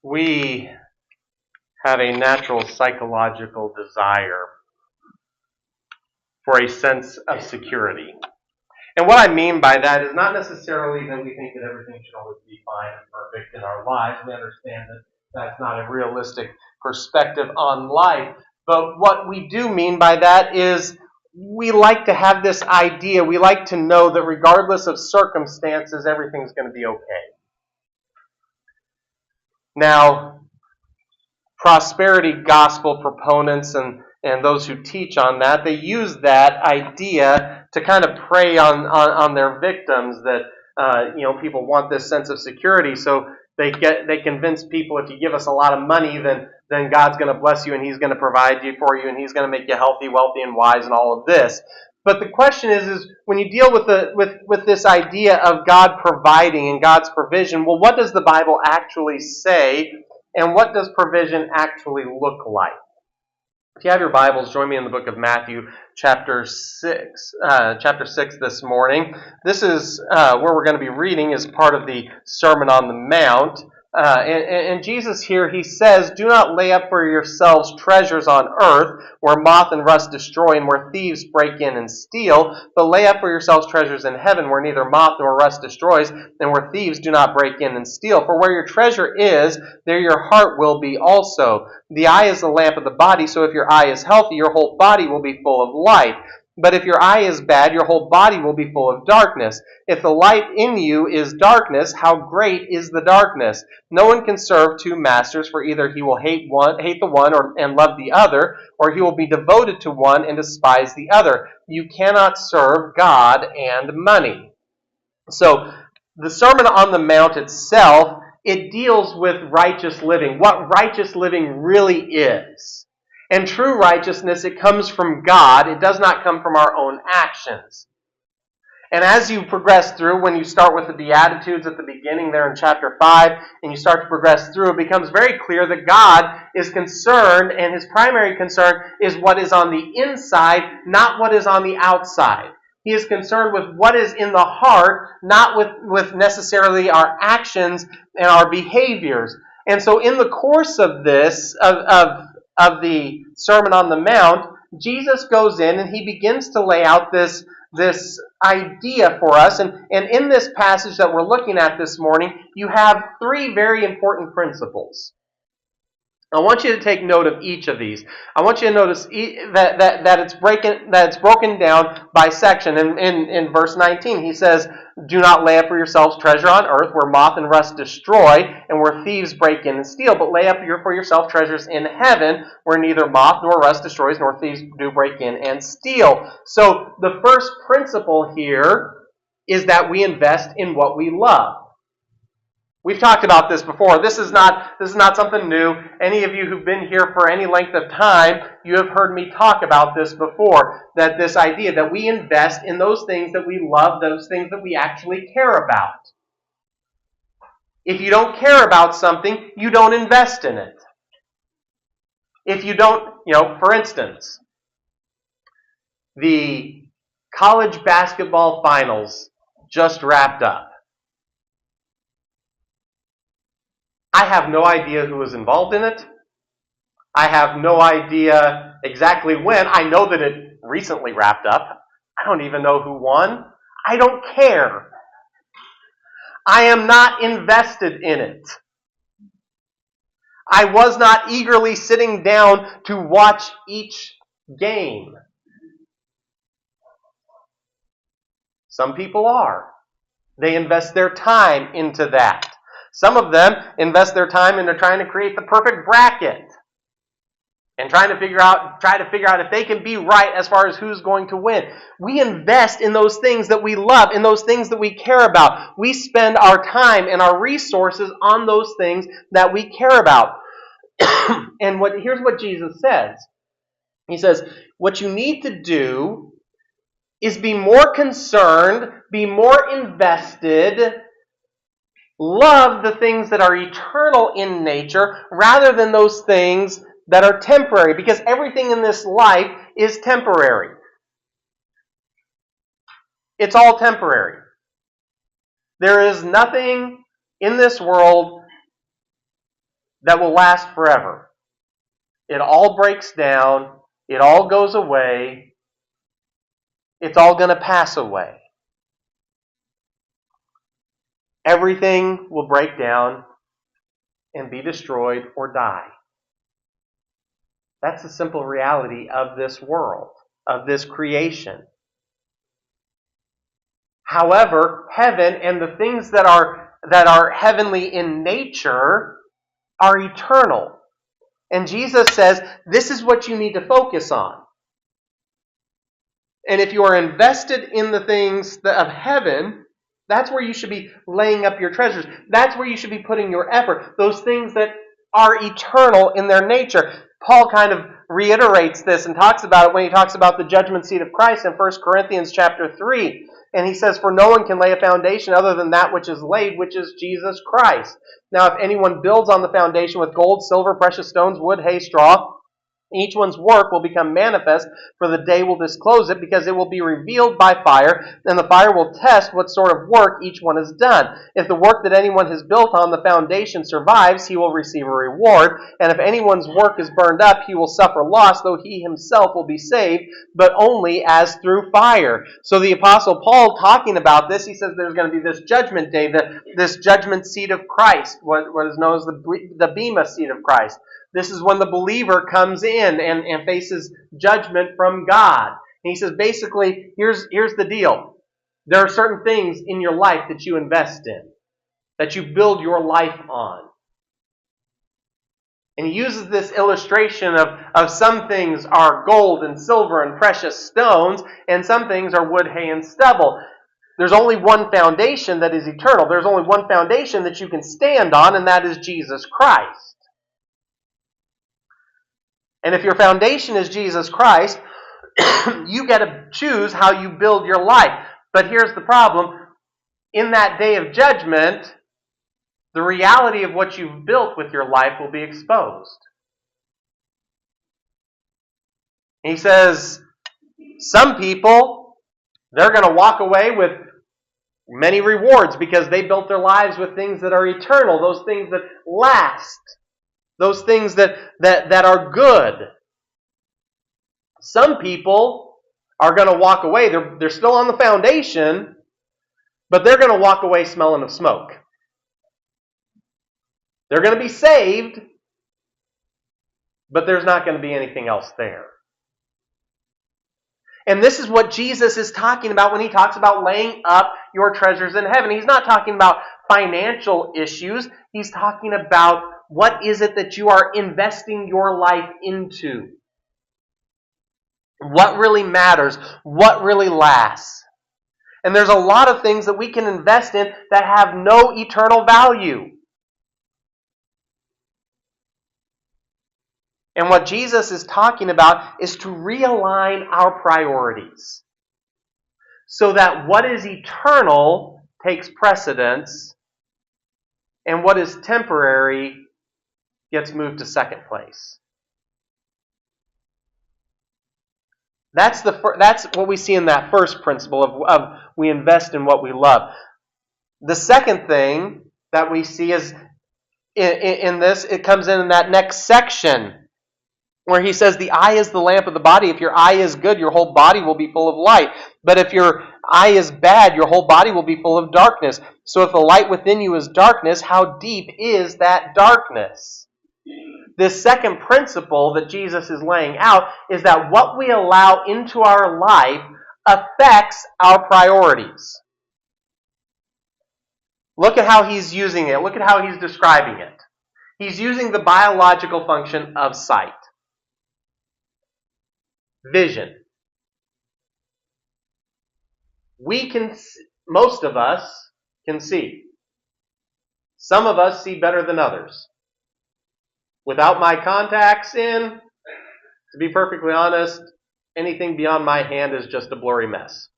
we have a natural psychological desire for a sense of security. And what I mean by that is not necessarily that we think that everything should always be fine and perfect in our lives. We understand that that's not a realistic perspective on life. But what we do mean by that is we like to have this idea, we like to know that regardless of circumstances, everything's going to be okay. Now, prosperity gospel proponents and those who teach on that, they use that idea to kind of prey on their victims that people want this sense of security, so they convince people if you give us a lot of money, then God's going to bless you and He's going to provide for you and He's going to make you healthy, wealthy, and wise and all of this. But the question is when you deal with this idea of God providing and God's provision, well, what does the Bible actually say? And what does provision actually look like? If you have your Bibles, join me in the book of Matthew, chapter 6 this morning. This is where we're going to be reading as part of the Sermon on the Mount. And Jesus here, He says, "Do not lay up for yourselves treasures on earth, where moth and rust destroy and where thieves break in and steal, but lay up for yourselves treasures in heaven, where neither moth nor rust destroys, and where thieves do not break in and steal. For where your treasure is, there your heart will be also. The eye is the lamp of the body, so if your eye is healthy, your whole body will be full of light. But if your eye is bad, your whole body will be full of darkness. If the light in you is darkness, how great is the darkness? No one can serve two masters, for either he will hate the one and love the other, or he will be devoted to one and despise the other. You cannot serve God and money." So, the Sermon on the Mount itself, it deals with righteous living, what righteous living really is. And true righteousness, it comes from God. It does not come from our own actions. And as you progress through, when you start with the Beatitudes at the beginning there in chapter 5, and you start to progress through, it becomes very clear that God is concerned, and His primary concern is what is on the inside, not what is on the outside. He is concerned with what is in the heart, not with necessarily our actions and our behaviors. And so in the course of this, of the Sermon on the Mount, Jesus goes in and He begins to lay out this idea for us. And in this passage that we're looking at this morning, you have three very important principles. I want you to take note of each of these. I want you to notice that it's broken down by section. In verse 19, He says, "Do not lay up for yourselves treasure on earth, where moth and rust destroy, and where thieves break in and steal. But lay up for yourself treasures in heaven, where neither moth nor rust destroys, nor thieves do break in and steal." So the first principle here is that we invest in what we love. We've talked about this before. This is not something new. Any of you who've been here for any length of time, you have heard me talk about this before. That this idea that we invest in those things that we love, those things that we actually care about. If you don't care about something, you don't invest in it. If you don't, for instance, the college basketball finals just wrapped up. I have no idea who was involved in it. I have no idea exactly when. I know that it recently wrapped up. I don't even know who won. I don't care. I am not invested in it. I was not eagerly sitting down to watch each game. Some people are. They invest their time into that. Some of them invest their time into trying to create the perfect bracket and try to figure out if they can be right as far as who's going to win. We invest in those things that we love, in those things that we care about. We spend our time and our resources on those things that we care about. And here's what Jesus says. He says, what you need to do is be more concerned, be more invested, love the things that are eternal in nature rather than those things that are temporary, because everything in this life is temporary. It's all temporary. There is nothing in this world that will last forever. It all breaks down. It all goes away. It's all going to pass away. Everything will break down and be destroyed or die. That's the simple reality of this world, of this creation. However, heaven and the things that are heavenly in nature are eternal. And Jesus says, this is what you need to focus on. And if you are invested in the things of heaven, that's where you should be laying up your treasures. That's where you should be putting your effort. Those things that are eternal in their nature. Paul kind of reiterates this and talks about it when he talks about the judgment seat of Christ in 1 Corinthians chapter 3. And he says, for no one can lay a foundation other than that which is laid, which is Jesus Christ. Now, if anyone builds on the foundation with gold, silver, precious stones, wood, hay, straw, each one's work will become manifest, for the day will disclose it, because it will be revealed by fire, and the fire will test what sort of work each one has done. If the work that anyone has built on the foundation survives, he will receive a reward, and if anyone's work is burned up, he will suffer loss, though he himself will be saved, but only as through fire. So the Apostle Paul, talking about this, he says there's going to be this judgment day, this judgment seat of Christ, what is known as the Bema seat of Christ. This is when the believer comes in and faces judgment from God. And he says, basically, here's the deal. There are certain things in your life that you invest in, that you build your life on. And he uses this illustration of some things are gold and silver and precious stones, and some things are wood, hay, and stubble. There's only one foundation that is eternal. There's only one foundation that you can stand on, and that is Jesus Christ. And if your foundation is Jesus Christ, you get to choose how you build your life. But here's the problem. In that day of judgment, the reality of what you've built with your life will be exposed. And he says, some people, they're going to walk away with many rewards because they built their lives with things that are eternal, those things that last. Those things that are good. Some people are going to walk away. They're still on the foundation, but they're going to walk away smelling of smoke. They're going to be saved, but there's not going to be anything else there. And this is what Jesus is talking about when he talks about laying up your treasures in heaven. He's not talking about financial issues. He's talking about what is it that you are investing your life into? What really matters? What really lasts? And there's a lot of things that we can invest in that have no eternal value. And what Jesus is talking about is to realign our priorities so that what is eternal takes precedence and what is temporary gets moved to second place. That's what we see in that first principle of we invest in what we love. The second thing that we see is in this, it comes in that next section where he says the eye is the lamp of the body. If your eye is good, your whole body will be full of light. But if your eye is bad, your whole body will be full of darkness. So if the light within you is darkness, how deep is that darkness? This second principle that Jesus is laying out is that what we allow into our life affects our priorities. Look at how he's using it. Look at how he's describing it. He's using the biological function of sight. Vision. Most of us can see. Some of us see better than others. Without my contacts in, to be perfectly honest, anything beyond my hand is just a blurry mess.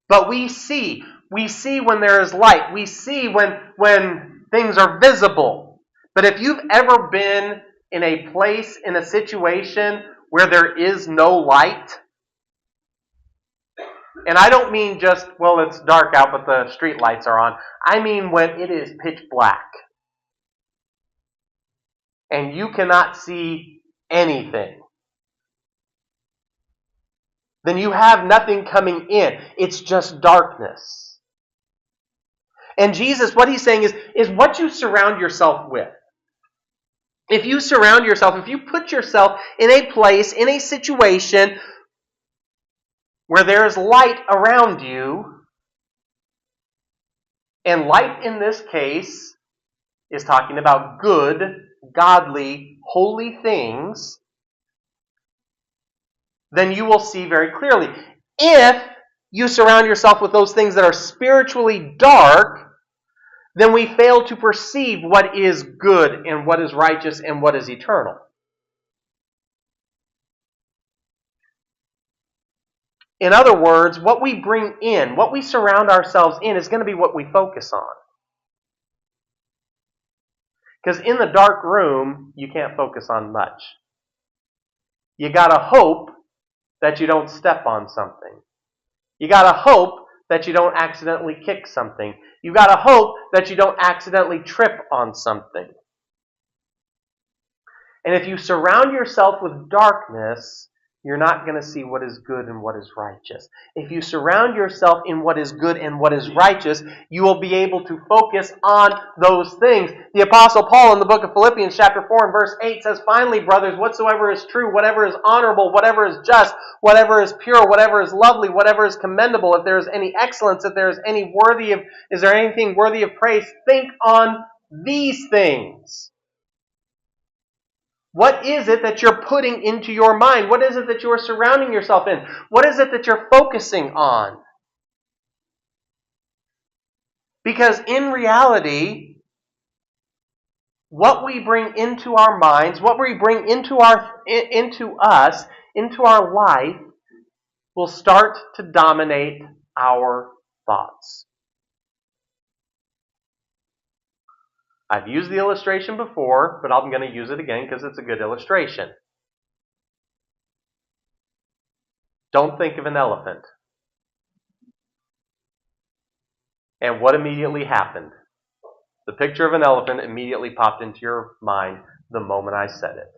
But we see when there is light. We see when things are visible. But if you've ever been in a place, in a situation where there is no light, And I don't mean just, well, it's dark out, but the street lights are on. I mean when it is pitch black. And you cannot see anything. Then you have nothing coming in. It's just darkness. And Jesus, what he's saying is what you surround yourself with. If you surround yourself, if you put yourself in a place, in a situation where there is light around you, and light in this case is talking about good, godly, holy things, then you will see very clearly. If you surround yourself with those things that are spiritually dark, then we fail to perceive what is good and what is righteous and what is eternal. In other words, what we bring in, what we surround ourselves in, is going to be what we focus on. Because in the dark room, you can't focus on much. You got to hope that you don't step on something. You got to hope that you don't accidentally kick something. You got to hope that you don't accidentally trip on something. And if you surround yourself with darkness, you're not going to see what is good and what is righteous. If you surround yourself in what is good and what is righteous, you will be able to focus on those things. The Apostle Paul in the book of Philippians chapter 4 and verse 8 says, "Finally, brothers, whatsoever is true, whatever is honorable, whatever is just, whatever is pure, whatever is lovely, whatever is commendable, if there is any excellence, if there is is there anything worthy of praise, think on these things." What is it that you're putting into your mind? What is it that you're surrounding yourself in? What is it that you're focusing on? Because in reality, what we bring into our minds, what we bring into us, into our life, will start to dominate our thoughts. I've used the illustration before, but I'm going to use it again because it's a good illustration. Don't think of an elephant. And what immediately happened? The picture of an elephant immediately popped into your mind the moment I said it.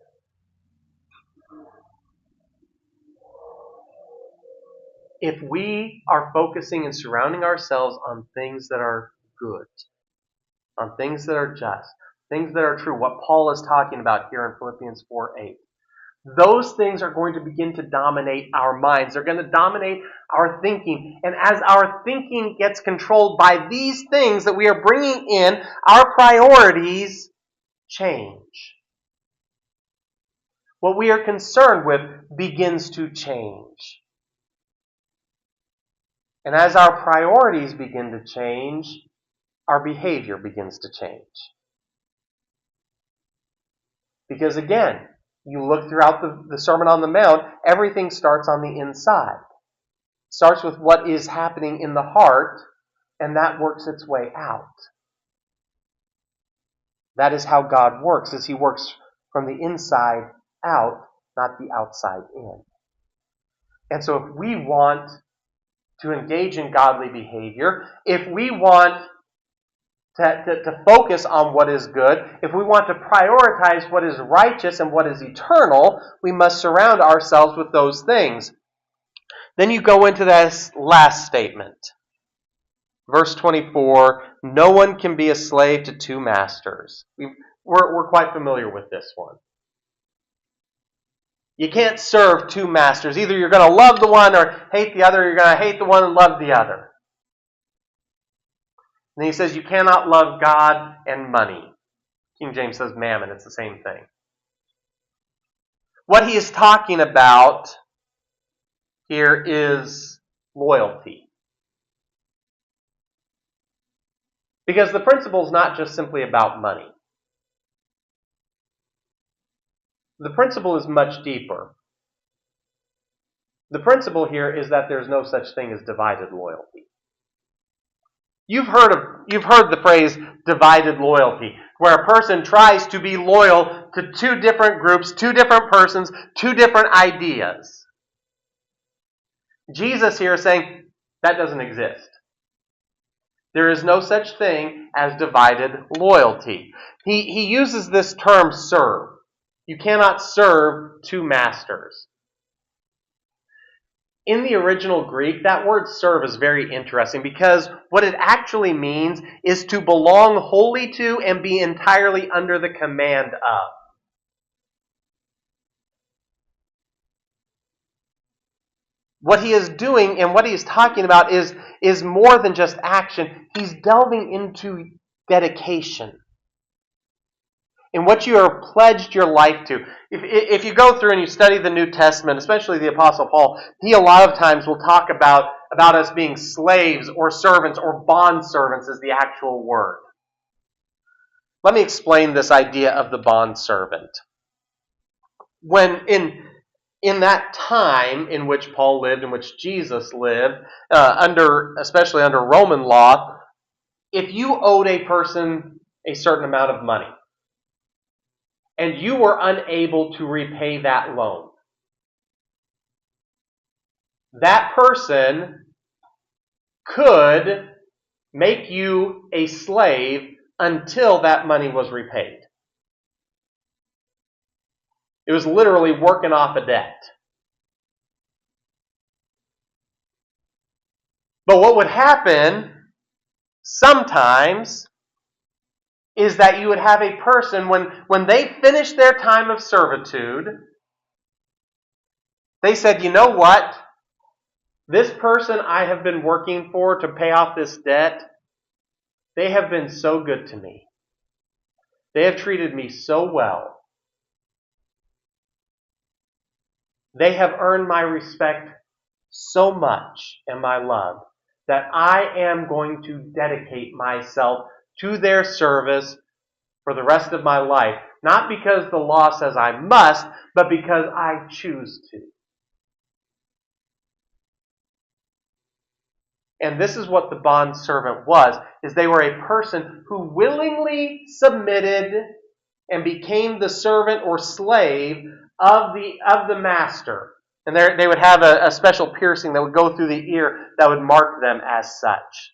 If we are focusing and surrounding ourselves on things that are good, on things that are just, things that are true, what Paul is talking about here in Philippians 4:8. Those things are going to begin to dominate our minds. They're going to dominate our thinking. And as our thinking gets controlled by these things that we are bringing in, our priorities change. What we are concerned with begins to change. And as our priorities begin to change, our behavior begins to change. Because again, you look throughout the Sermon on the Mount, everything starts on the inside. It starts with what is happening in the heart, and that works its way out. That is how God works, as He works from the inside out, not the outside in. And so if we want to engage in godly behavior, if we want to focus on what is good, if we want to prioritize what is righteous and what is eternal, we must surround ourselves with those things. Then you go into this last statement. Verse 24, no one can be a slave to two masters. We're quite familiar with this one. You can't serve two masters. Either you're going to love the one or hate the other, or you're going to hate the one and love the other. And he says you cannot love God and money. King James says mammon. It's the same thing. What he is talking about here is loyalty. Because the principle is not just simply about money. The principle is much deeper. The principle here is that there's no such thing as divided loyalty. You've heard the phrase divided loyalty, where a person tries to be loyal to two different groups, two different persons, two different ideas. Jesus here is saying, That doesn't exist. There is no such thing as divided loyalty. He uses this term serve. You cannot serve two masters. In the original Greek, that word serve is very interesting because what it actually means is to belong wholly to and be entirely under the command of. What he is doing and what he is talking about is more than just action. He's delving into dedication. In what you are pledged your life to. If you go through and you study the New Testament, especially the Apostle Paul, he a lot of times will talk about us being slaves or servants or bond servants is the actual word. Let me explain this idea of the bond servant. When in that time in which Paul lived, in which Jesus lived, especially under Roman law, if you owed a person a certain amount of money, and you were unable to repay that loan, that person could make you a slave until that money was repaid. It was literally working off a debt. But what would happen sometimes is that you would have a person, when they finished their time of servitude, they said, you know what? This person I have been working for to pay off this debt, they have been so good to me. They have treated me so well. They have earned my respect so much and my love that I am going to dedicate myself to their service for the rest of my life. Not because the law says I must, but because I choose to. And this is what the bond servant was, is they were a person who willingly submitted and became the servant or slave of the master. And they would have a special piercing that would go through the ear that would mark them as such.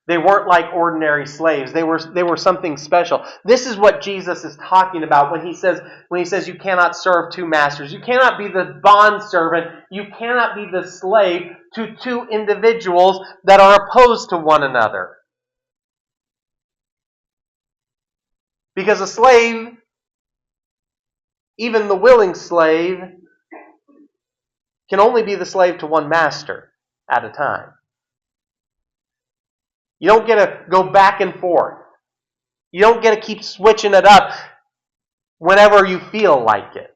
They weren't like ordinary slaves. They were something special. This is what Jesus is talking about when he says you cannot serve two masters. You cannot be the bond servant. You cannot be the slave to two individuals that are opposed to one another. Because a slave, even the willing slave, can only be the slave to one master at a time. You don't get to go back and forth. You don't get to keep switching it up whenever you feel like it.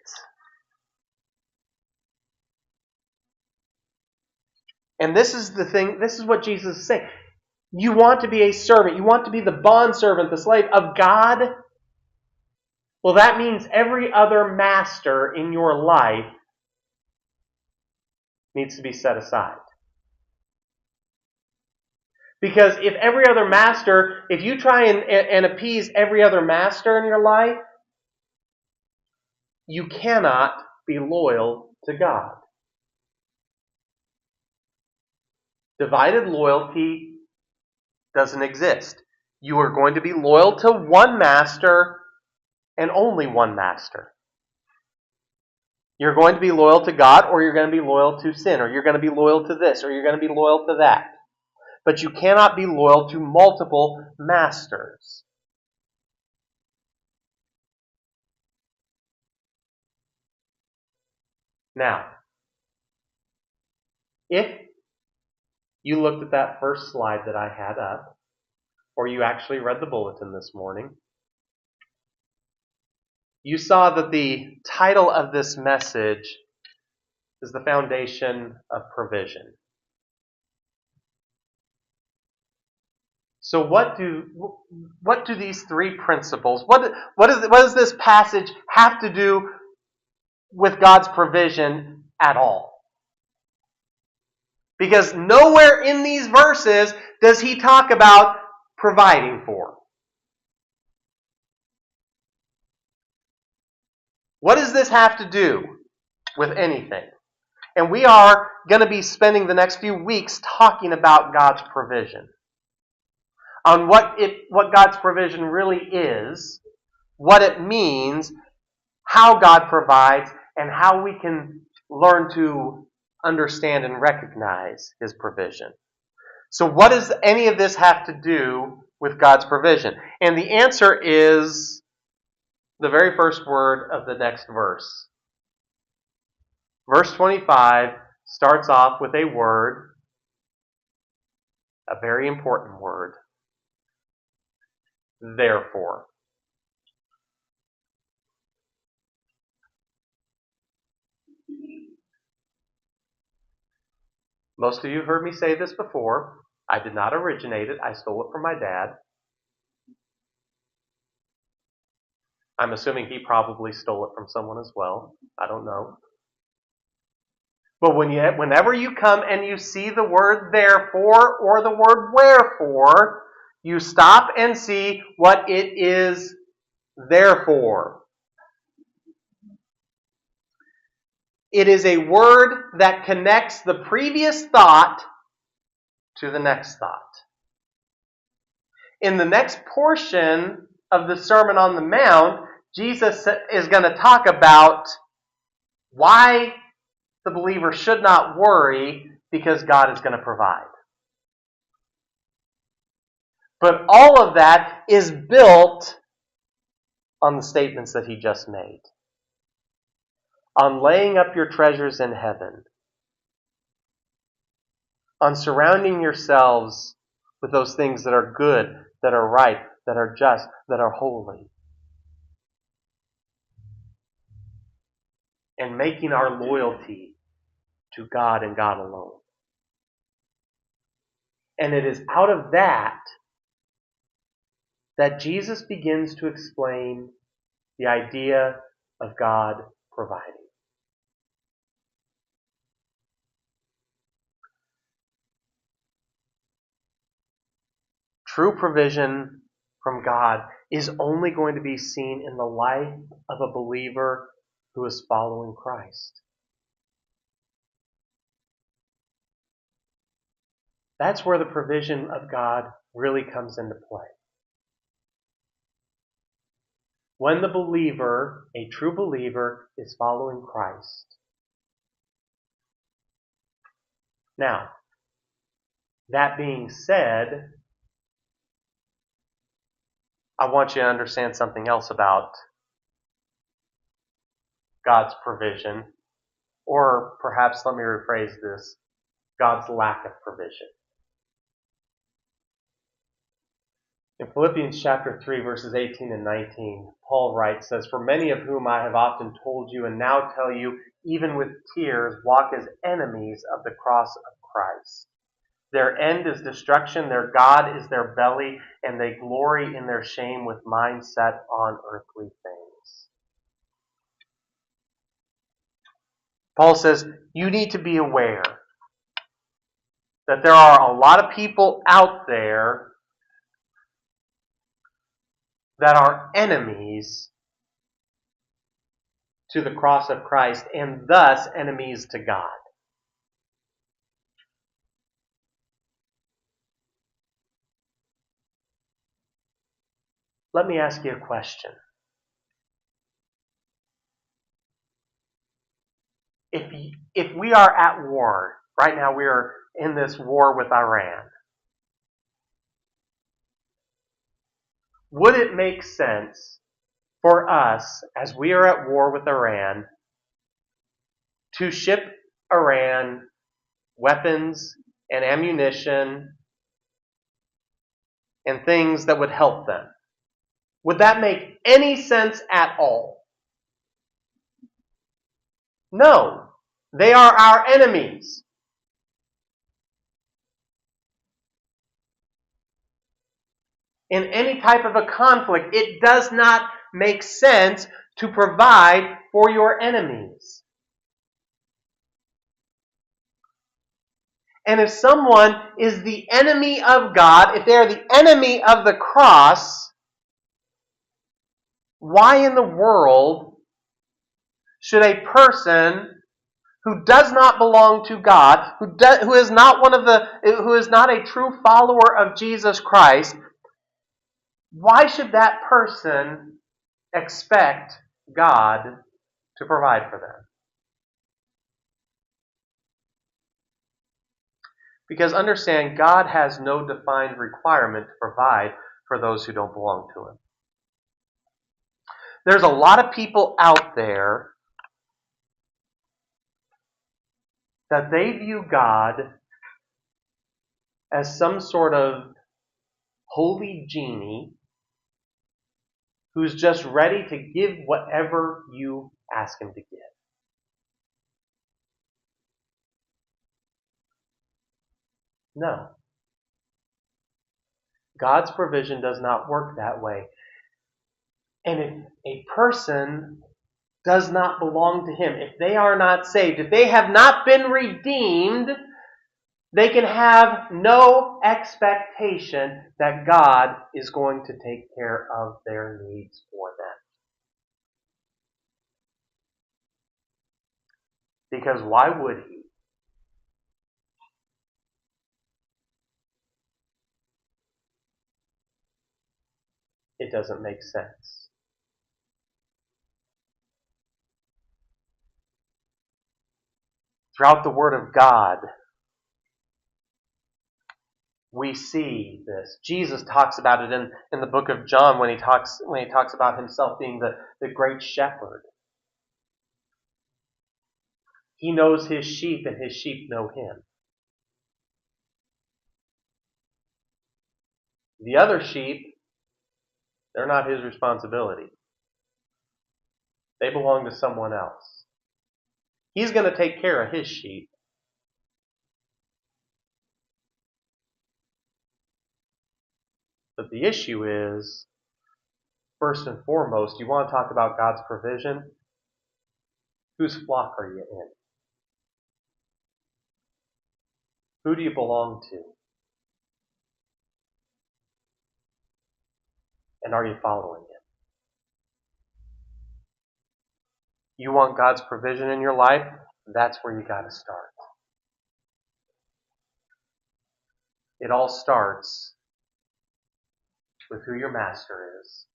And this is the thing, this is what Jesus is saying. You want to be a servant. You want to be the bond servant, the slave of God. Well, that means every other master in your life needs to be set aside. Because if every other master, if you try and appease every other master in your life, you cannot be loyal to God. Divided loyalty doesn't exist. You are going to be loyal to one master and only one master. You're going to be loyal to God, or you're going to be loyal to sin, or you're going to be loyal to this, or you're going to be loyal to that. But you cannot be loyal to multiple masters. Now, if you looked at that first slide that I had up, or you actually read the bulletin this morning, you saw that the title of this message is The Foundation of Provision. So what do these three principles, what does this passage have to do with God's provision at all? Because nowhere in these verses does he talk about providing for. What does this have to do with anything? And we are going to be spending the next few weeks talking about God's provision. On what God's provision really is, what it means, how God provides, and how we can learn to understand and recognize His provision. So what does any of this have to do with God's provision? And the answer is the very first word of the next verse. Verse 25 starts off with a word, a very important word, therefore. Most of you have heard me say this before. I did not originate it. I stole it from my dad. I'm assuming he probably stole it from someone as well. I don't know. But whenever you come and you see the word therefore or the word wherefore, you stop and see what it is there for. It is a word that connects the previous thought to the next thought. In the next portion of the Sermon on the Mount, Jesus is going to talk about why the believer should not worry because God is going to provide. But all of that is built on the statements that he just made. On laying up your treasures in heaven. On surrounding yourselves with those things that are good, that are right, that are just, that are holy. And making our loyalty to God and God alone. And it is out of that Jesus begins to explain the idea of God providing. True provision from God is only going to be seen in the life of a believer who is following Christ. That's where the provision of God really comes into play. When the believer, a true believer, is following Christ. Now, that being said, I want you to understand something else about God's provision, or perhaps let me rephrase this, God's lack of provision. In Philippians chapter 3, verses 18 and 19, Paul writes, says, "For many of whom I have often told you and now tell you, even with tears, walk as enemies of the cross of Christ. Their end is destruction, their God is their belly, and they glory in their shame with mind set on earthly things." Paul says, you need to be aware that there are a lot of people out there that are enemies to the cross of Christ and thus enemies to God. Let me ask you a question. If we are at war, right now we are in this war with Iran, would it make sense for us, as we are at war with Iran, to ship Iran weapons and ammunition and things that would help them? Would that make any sense at all? No. They are our enemies. In any type of a conflict, it does not make sense to provide for your enemies. And if someone is the enemy of God, if they are the enemy of the cross, why in the world should a person who does not belong to God, who is not who is not a true follower of Jesus Christ, why should that person expect God to provide for them? Because understand, God has no defined requirement to provide for those who don't belong to Him. There's a lot of people out there that they view God as some sort of holy genie who's just ready to give whatever you ask Him to give. No. God's provision does not work that way. And if a person does not belong to Him, if they are not saved, if they have not been redeemed, they can have no expectation that God is going to take care of their needs for them. Because why would He? It doesn't make sense. Throughout the Word of God, we see this. Jesus talks about it in the book of John when he talks about Himself being the great shepherd. He knows His sheep and His sheep know Him. The other sheep, they're not His responsibility. They belong to someone else. He's going to take care of His sheep. But the issue is, first and foremost, you want to talk about God's provision? Whose flock are you in? Who do you belong to? And are you following Him? You want God's provision in your life? That's where you got to start. It all starts with who your master is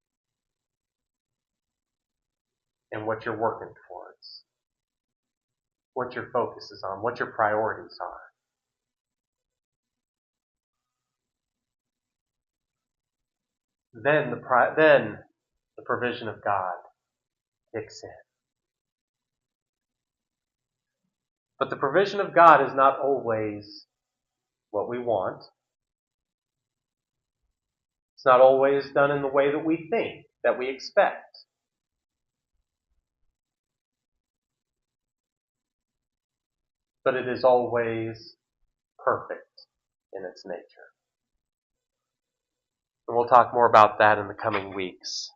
and what you're working towards, what your focus is on, what your priorities are. Then the provision of God kicks in. But the provision of God is not always what we want. It's not always done in the way that we think, that we expect. But it is always perfect in its nature. And we'll talk more about that in the coming weeks.